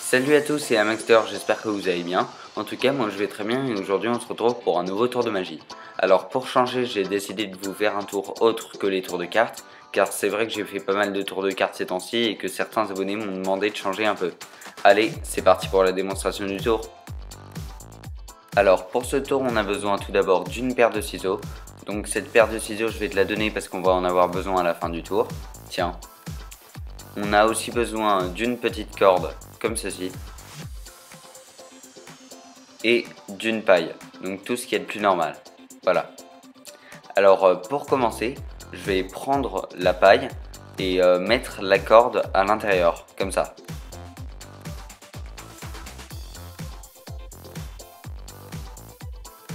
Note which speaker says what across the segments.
Speaker 1: Salut à tous, c'est Amaxter, j'espère que vous allez bien. En tout cas, moi je vais très bien et aujourd'hui on se retrouve pour un nouveau tour de magie. Alors pour changer, j'ai décidé de vous faire un tour autre que les tours de cartes, car c'est vrai que j'ai fait pas mal de tours de cartes ces temps-ci et que certains abonnés m'ont demandé de changer un peu. Allez, c'est parti pour la démonstration du tour. Alors pour ce tour, on a besoin tout d'abord d'une paire de ciseaux. Donc cette paire de ciseaux, je vais te la donner parce qu'on va en avoir besoin à la fin du tour. Tiens. On a aussi besoin d'une petite corde, comme ceci. Et d'une paille, donc tout ce qui est le plus normal. Voilà. Alors pour commencer, je vais prendre la paille et mettre la corde à l'intérieur, comme ça.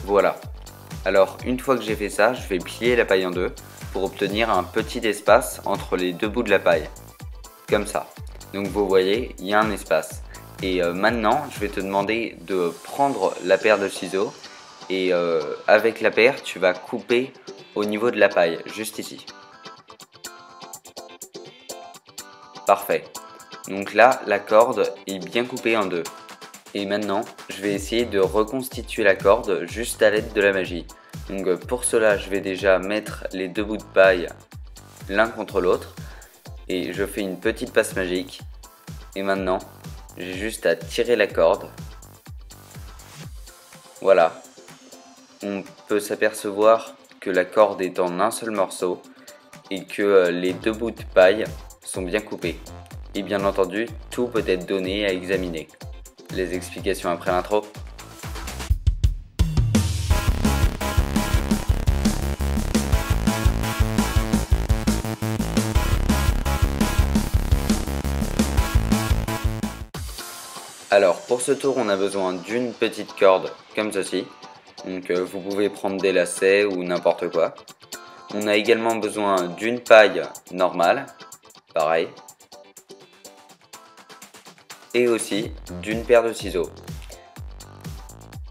Speaker 1: Voilà. Alors une fois que j'ai fait ça, je vais plier la paille en deux pour obtenir un petit espace entre les deux bouts de la paille. Comme ça. Donc vous voyez, il y a un espace. Et maintenant, je vais te demander de prendre la paire de ciseaux et avec la paire, tu vas couper au niveau de la paille, juste ici. Parfait. Donc là, la corde est bien coupée en deux. Et maintenant, je vais essayer de reconstituer la corde juste à l'aide de la magie. Donc pour cela, je vais déjà mettre les deux bouts de paille l'un contre l'autre. Et je fais une petite passe magique. Et maintenant, j'ai juste à tirer la corde. Voilà. On peut s'apercevoir que la corde est en un seul morceau et que les deux bouts de paille sont bien coupés. Et bien entendu, tout peut être donné à examiner. Les explications après l'intro. Alors pour ce tour, on a besoin d'une petite corde comme ceci. Donc vous pouvez prendre des lacets ou n'importe quoi. On a également besoin d'une paille normale, pareil. Et aussi d'une paire de ciseaux.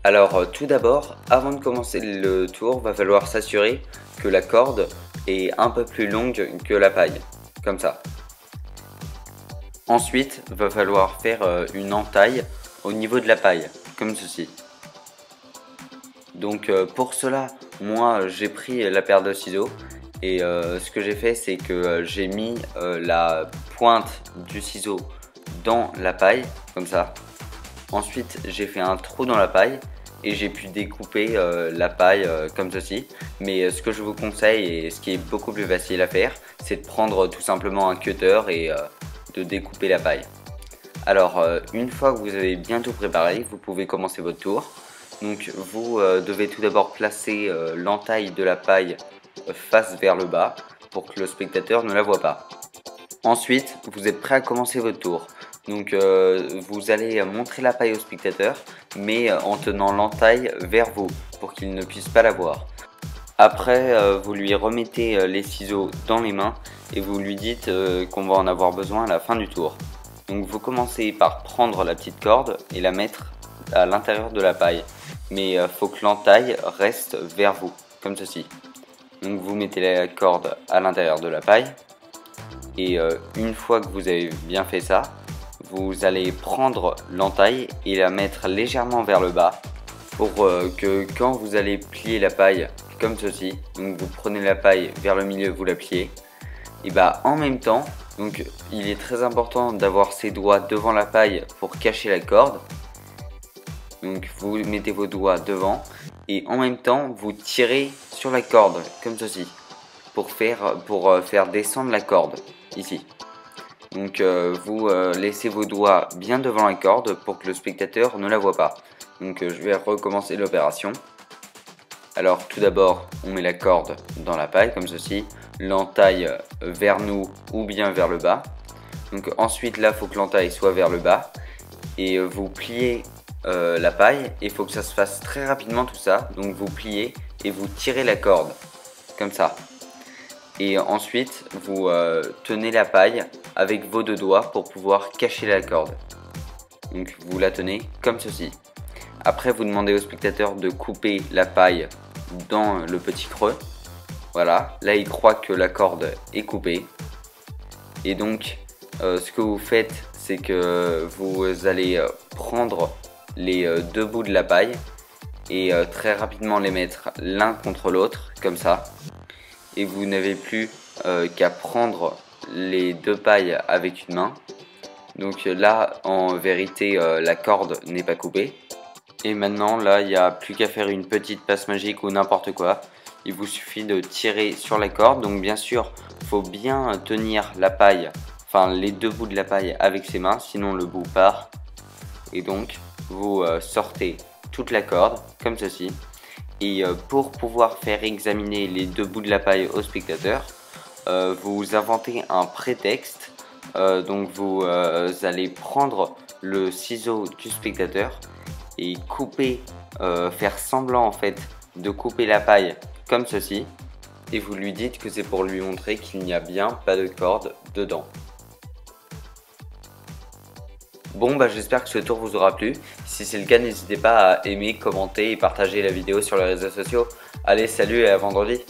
Speaker 1: Alors tout d'abord, avant de commencer le tour, va falloir s'assurer que la corde est un peu plus longue que la paille, comme ça. Ensuite, va falloir faire une entaille au niveau de la paille, comme ceci. Donc pour cela, moi j'ai pris la paire de ciseaux et ce que j'ai fait, c'est que j'ai mis la pointe du ciseau dans la paille, comme ça. Ensuite, j'ai fait un trou dans la paille et j'ai pu découper la paille comme ceci. Mais ce que je vous conseille et ce qui est beaucoup plus facile à faire, c'est de prendre tout simplement un cutter et de découper la paille. Alors une fois que vous avez bien tout préparé, vous pouvez commencer votre tour. Donc vous devez tout d'abord placer l'entaille de la paille face vers le bas pour que le spectateur ne la voit pas. Ensuite, vous êtes prêt à commencer votre tour. Donc vous allez montrer la paille au spectateur, mais en tenant l'entaille vers vous pour qu'il ne puisse pas la voir. Après, vous lui remettez les ciseaux dans les mains et vous lui dites qu'on va en avoir besoin à la fin du tour. Donc vous commencez par prendre la petite corde et la mettre à l'intérieur de la paille. Mais faut que l'entaille reste vers vous, comme ceci. Donc vous mettez la corde à l'intérieur de la paille. Et une fois que vous avez bien fait ça, vous allez prendre l'entaille et la mettre légèrement vers le bas. Pour que quand vous allez plier la paille comme ceci, donc vous prenez la paille vers le milieu, vous la pliez, et bah en même temps, donc il est très important d'avoir ses doigts devant la paille pour cacher la corde. Donc vous mettez vos doigts devant et en même temps vous tirez sur la corde comme ceci pour faire descendre la corde ici. Donc vous laissez vos doigts bien devant la corde pour que le spectateur ne la voit pas. Donc je vais recommencer l'opération. Alors tout d'abord on met la corde dans la paille comme ceci, l'entaille vers nous ou bien vers le bas. Donc ensuite là il faut que l'entaille soit vers le bas et vous pliez la paille et il faut que ça se fasse très rapidement tout ça. Donc vous pliez et vous tirez la corde comme ça. Et ensuite vous tenez la paille avec vos deux doigts pour pouvoir cacher la corde. Donc vous la tenez comme ceci. Après vous demandez au spectateur de couper la paille dans le petit creux. Voilà, là il croit que la corde est coupée. Et donc ce que vous faites, c'est c'est que vous allez prendre les deux bouts de la paille et très rapidement les mettre l'un contre l'autre, comme ça. Et vous n'avez plus qu'à prendre les deux pailles avec une main. Donc là, en vérité, la corde n'est pas coupée. Et maintenant, là, il n'y a plus qu'à faire une petite passe magique ou n'importe quoi. Il vous suffit de tirer sur la corde. Donc bien sûr, il faut bien tenir la paille, enfin les deux bouts de la paille avec ses mains, sinon le bout part. Et donc, vous sortez toute la corde, comme ceci. Et pour pouvoir faire examiner les deux bouts de la paille au spectateur, vous inventez un prétexte. Donc vous allez prendre le ciseau du spectateur et couper, faire semblant en fait de couper la paille comme ceci. Et vous lui dites que c'est pour lui montrer qu'il n'y a bien pas de corde dedans. Bon bah j'espère que ce tour vous aura plu. Si c'est le cas, n'hésitez pas à aimer, commenter et partager la vidéo sur les réseaux sociaux. Allez, salut et à vendredi.